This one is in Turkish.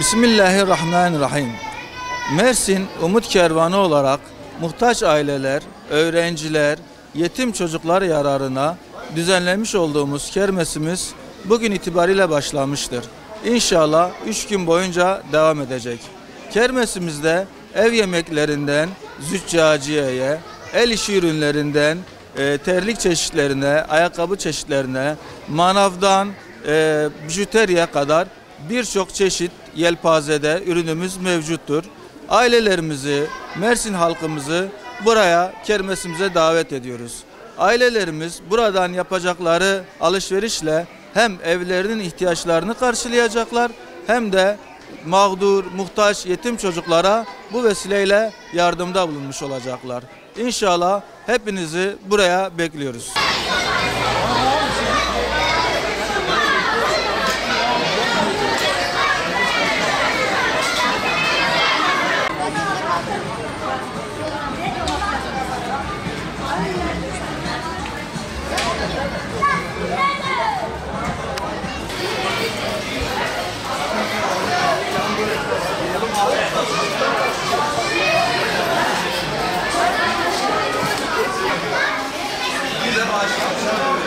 Bismillahirrahmanirrahim. Mersin Umut Kervanı olarak muhtaç aileler, öğrenciler, yetim çocuklar yararına düzenlemiş olduğumuz kermesimiz bugün itibariyle başlamıştır. İnşallah 3 gün boyunca devam edecek. Kermesimizde ev yemeklerinden züccaciyeye, el işi ürünlerinden terlik çeşitlerine, ayakkabı çeşitlerine, manavdan bijuteriye kadar birçok çeşit yelpazede ürünümüz mevcuttur. Ailelerimizi, Mersin halkımızı buraya, kermesimize davet ediyoruz. Ailelerimiz buradan yapacakları alışverişle hem evlerinin ihtiyaçlarını karşılayacaklar hem de mağdur, muhtaç, yetim çocuklara bu vesileyle yardımda bulunmuş olacaklar. İnşallah hepinizi buraya bekliyoruz. Bize başlayalım.